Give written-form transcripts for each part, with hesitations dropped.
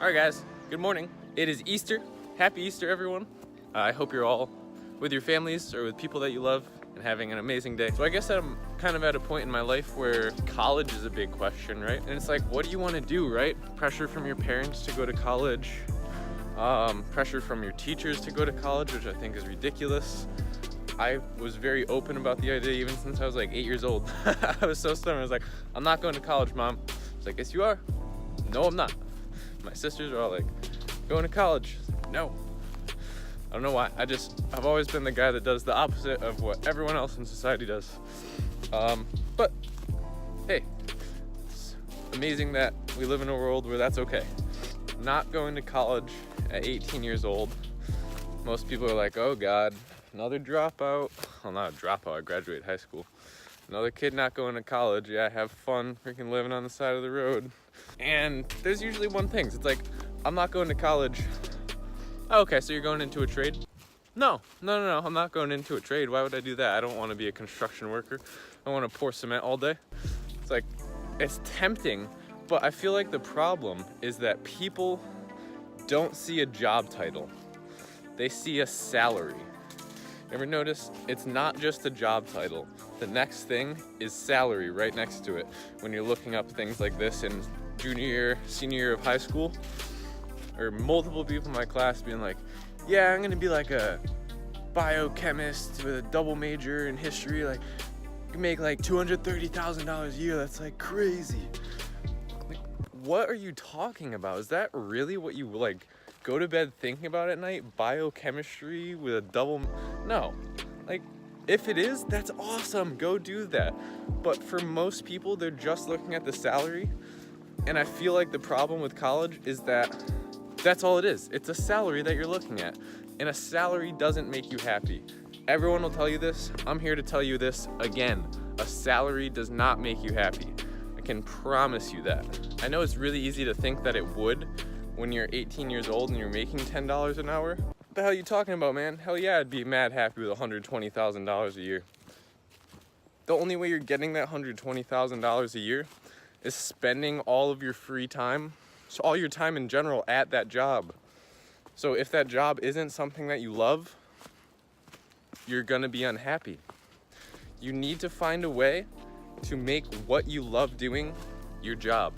Alright guys, good morning. It is Easter. Happy Easter everyone. I hope you're all with your families or with people that you love and having an amazing day. So I guess I'm kind of at a point in my life where college is a big question, right? And it's like, what do you want to do, right? Pressure from your parents to go to college, pressure from your teachers to go to college, which I think is ridiculous. I was very open about the idea even since I was like 8 years old. I was so stubborn. I was like, I'm not going to college, Mom. She's like, yes you are. No, I'm not. My sisters are all like, going to college. No. I don't know why. I've always been the guy that does the opposite of what everyone else in society does. But hey, it's amazing that we live in a world where that's okay. Not going to college at 18 years old. Most people are like, oh God, another dropout. Well, not a dropout, I graduated high school. Another kid not going to college. Yeah, have fun freaking living on the side of the road. And there's usually one thing. It's like, I'm not going to college. Oh, okay, so you're going into a trade? No, I'm not going into a trade. Why would I do that? I don't want to be a construction worker. I want to pour cement all day. It's like, it's tempting, but I feel like the problem is that people don't see a job title. They see a salary. Ever notice? It's not just a job title. The next thing is salary right next to it. When you're looking up things like this in junior year, senior year of high school, or multiple people in my class being like, yeah, I'm gonna be like a biochemist with a double major in history, like you can make like $230,000 a year. That's like crazy. Like, what are you talking about? Is that really what you like go to bed thinking about at night? Biochemistry with a double? No. Like, if it is, that's awesome. Go do that. But for most people, they're just looking at the salary. And I feel like the problem with college is that that's all it is. It's a salary that you're looking at. And a salary doesn't make you happy. Everyone will tell you this. I'm here to tell you this again. A salary does not make you happy. I can promise you that. I know it's really easy to think that it would when you're 18 years old and you're making $10 an hour. What the hell are you talking about, man? Hell yeah, I'd be mad happy with $120,000 a year. The only way you're getting that $120,000 a year is spending all of your free time, so all your time in general at that job. So if that job isn't something that you love, you're gonna be unhappy. You need to find a way to make what you love doing your job.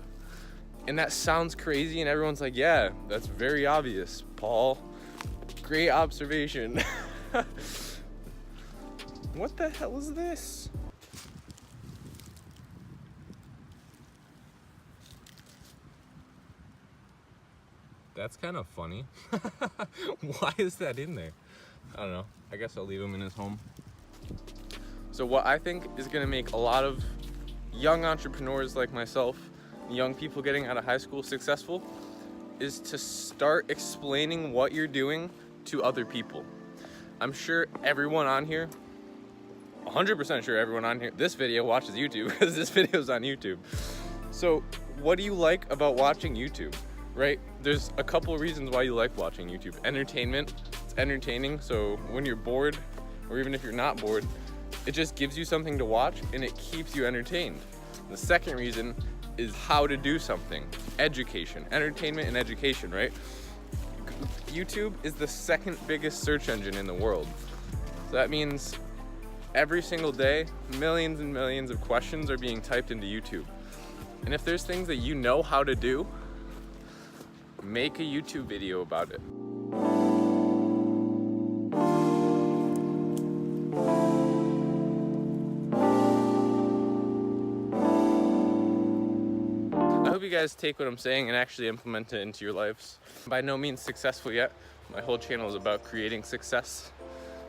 And that sounds crazy and everyone's like, yeah, that's very obvious, Paul. Great observation. What the hell is this? That's kind of funny. Why is that in there? I don't know. I guess I'll leave him in his home. So what I think is gonna make a lot of young entrepreneurs like myself, young people getting out of high school successful, is to start explaining what you're doing to other people. I'm sure everyone on here, 100% sure everyone on here, this video watches YouTube because this video is on YouTube. So what do you like about watching YouTube, right? There's a couple of reasons why you like watching YouTube. Entertainment, it's entertaining. So when you're bored, or even if you're not bored, it just gives you something to watch and it keeps you entertained. The second reason is how to do something. Education, entertainment and education, right? YouTube is the second biggest search engine in the world. So that means every single day, millions and millions of questions are being typed into YouTube. And if there's things that you know how to do, make a YouTube video about it. I hope you guys take what I'm saying and actually implement it into your lives. I'm by no means successful yet. My whole channel is about creating success.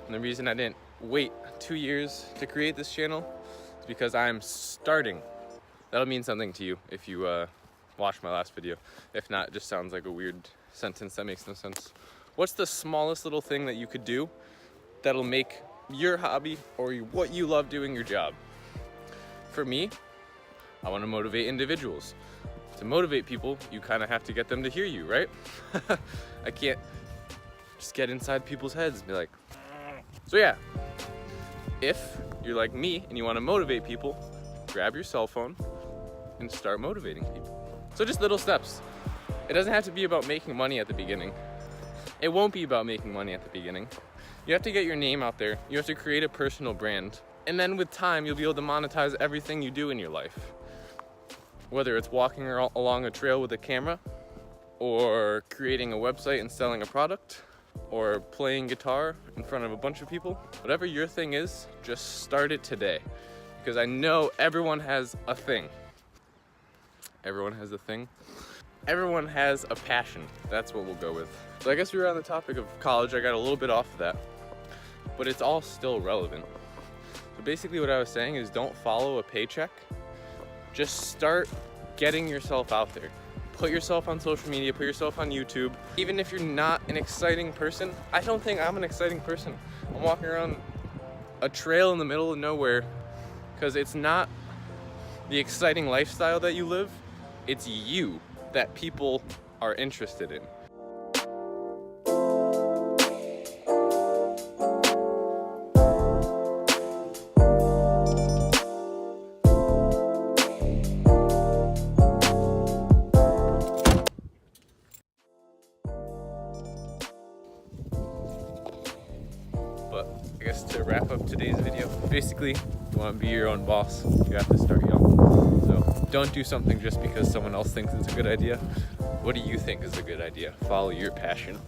And the reason I didn't wait 2 years to create this channel is because I'm starting. That'll mean something to you if you watch my last video. If not, it just sounds like a weird sentence that makes no sense. What's the smallest little thing that you could do that'll make your hobby or what you love doing your job? For me, I want to motivate individuals. To motivate people, you kind of have to get them to hear you, right? I can't just get inside people's heads and be like, so yeah, if you're like me and you want to motivate people, grab your cell phone and start motivating people. So just little steps. It doesn't have to be about making money at the beginning. It won't be about making money at the beginning. You have to get your name out there. You have to create a personal brand. And then with time, you'll be able to monetize everything you do in your life. Whether it's walking along a trail with a camera, or creating a website and selling a product, or playing guitar in front of a bunch of people. Whatever your thing is, just start it today. Because I know everyone has a thing. Everyone has a thing. Everyone has a passion. That's what we'll go with. So I guess we were on the topic of college. I got a little bit off of that, but it's all still relevant. So basically what I was saying is don't follow a paycheck. Just start getting yourself out there. Put yourself on social media, put yourself on YouTube. Even if you're not an exciting person, I don't think I'm an exciting person. I'm walking around a trail in the middle of nowhere because it's not the exciting lifestyle that you live, it's you that people are interested in. But I guess to wrap up today's video, basically, you want to be your own boss, you have to start young. So don't do something just because someone else thinks it's a good idea. What do you think is a good idea? Follow your passion.